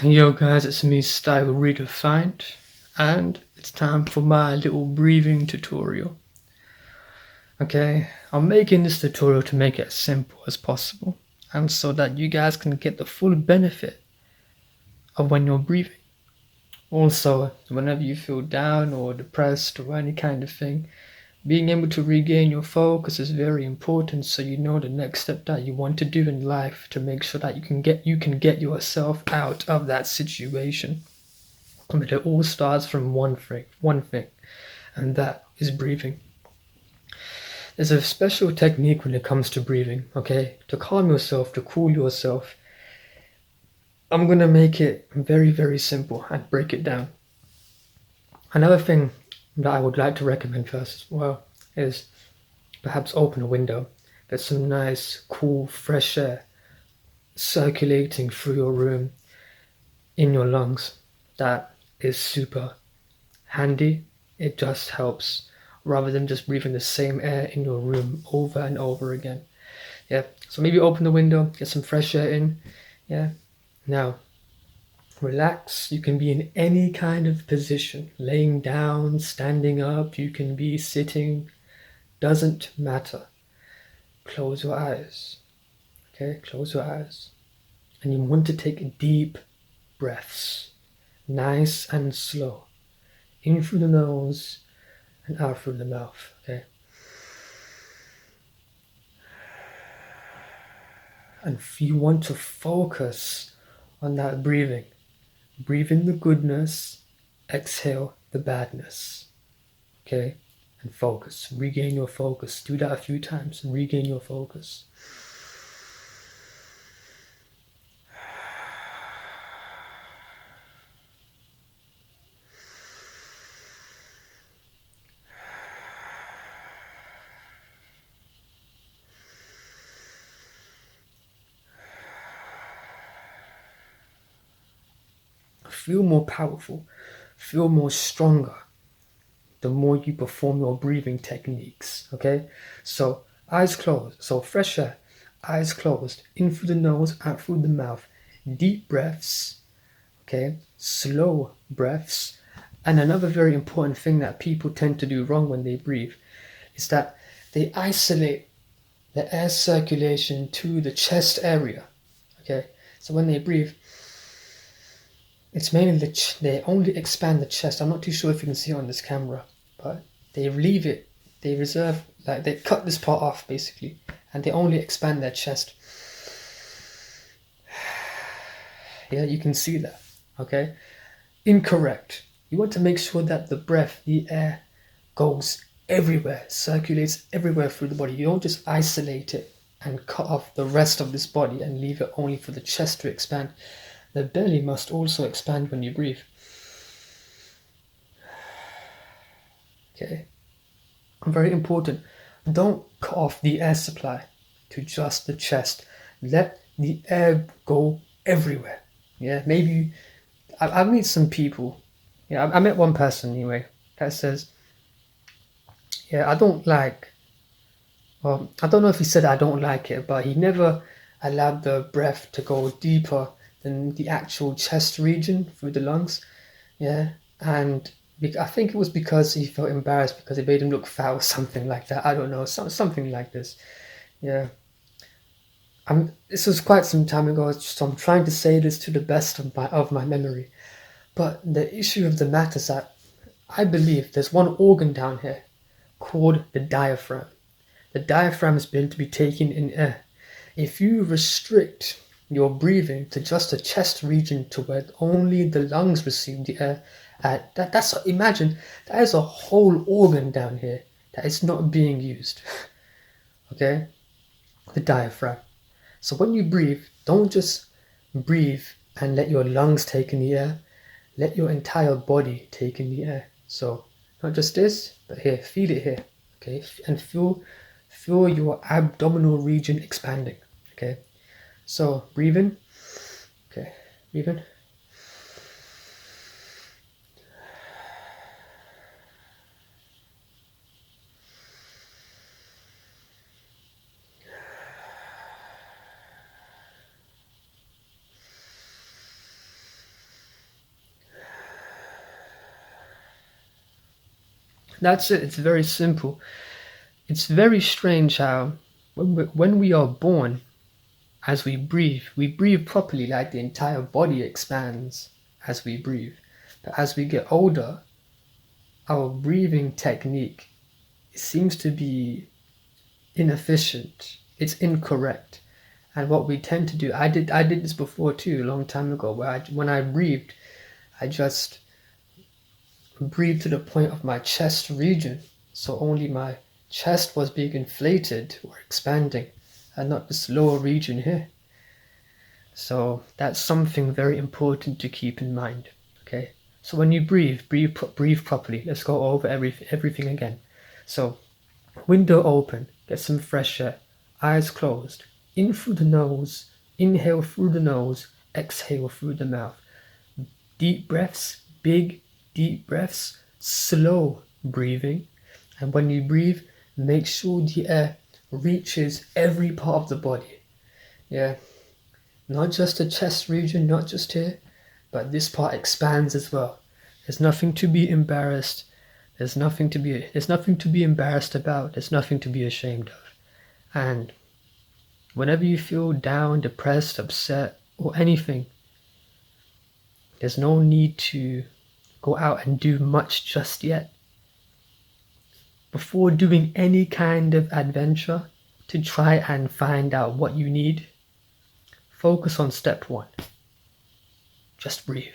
Yo guys, it's me Style Redefined, and it's time for my little breathing tutorial. Okay, I'm making this tutorial to make it as simple as possible, and so that you guys can get the full benefit of when you're breathing. Also, whenever you feel down or depressed or any kind of thing, being able to regain your focus is very important so you know the next step that you want to do in life to make sure that you can get yourself out of that situation. But it all starts from one thing, and that is breathing. There's a special technique when it comes to breathing, okay? To calm yourself, to cool yourself. I'm gonna make it very, very simple and break it down. Another thing that I would like to recommend first as well is perhaps open a window. There's some nice, cool, fresh air circulating through your room in your lungs. That is super handy. It just helps rather than just breathing the same air in your room over and over again. Yeah, so maybe open the window, get some fresh air in. Yeah, now relax. You can be in any kind of position, laying down, standing up, you can be sitting, doesn't matter. Close your eyes. Okay, close your eyes. And you want to take deep breaths, nice and slow, in through the nose and out through the mouth. Okay, and if you want to focus on that breathing, breathe in the goodness, exhale the badness. Okay, and focus, regain your focus. Do that a few times and regain your focus. Feel more powerful, feel more stronger the more you perform your breathing techniques. Okay, so eyes closed, so fresh air, eyes closed, in through the nose, out through the mouth, deep breaths. Okay, slow breaths. And another very important thing that people tend to do wrong when they breathe is that they isolate the air circulation to the chest area. Okay, so when they breathe, it's mainly they only expand the chest. I'm not too sure if you can see it on this camera, but they leave it, they reserve, like they cut this part off basically, and they only expand their chest. Yeah, you can see that. Okay, incorrect. You want to make sure that the breath, the air, goes everywhere, circulates everywhere through the body. You don't just isolate it and cut off the rest of this body and leave it only for the chest to expand. The belly must also expand when you breathe. Okay, very important. Don't cut off the air supply to just the chest. Let the air go everywhere. Yeah, maybe I meet some people. Yeah, I met one person anyway that says, "Yeah, I don't like." Well, I don't know if he said I don't like it, but he never allowed the breath to go deeper than the actual chest region through the lungs. Yeah, and I think it was because he felt embarrassed because it made him look fat or something like that. I don't know, something like this. Yeah, this was quite some time ago, so I'm trying to say this to the best of my memory. But the issue of the matter is that I believe there's one organ down here called the diaphragm. The diaphragm is meant to be taken in air. If you restrict your breathing to just the chest region to where only the lungs receive the air, imagine that is a whole organ down here that is not being used. Okay, the diaphragm. So when you breathe, don't just breathe and let your lungs take in the air. Let your entire body take in the air. So not just this, but here, feel it here. Okay, and feel your abdominal region expanding. Okay, so breathe in. Okay, breathe in. That's it. It's very simple. It's very strange how when we are born, as we breathe properly, like the entire body expands as we breathe. But as we get older, our breathing technique seems to be inefficient. It's incorrect. And what we tend to do, I did this before too, a long time ago, where when I breathed, I just breathed to the point of my chest region. So only my chest was being inflated or expanding, and not this lower region here. So that's something very important to keep in mind. Okay. So when you breathe properly. Let's go over everything again. So window open, get some fresh air. Eyes closed. In through the nose. Inhale through the nose. Exhale through the mouth. Deep breaths, big deep breaths, slow breathing. And when you breathe, make sure the air reaches every part of the body. Yeah, not just the chest region, not just here, but this part expands as well. There's nothing to be embarrassed. There's nothing to be embarrassed about. There's nothing to be ashamed of. And whenever you feel down, depressed, upset, or anything, there's no need to go out and do much just yet. Before doing any kind of adventure to try and find out what you need, focus on step one. Just breathe.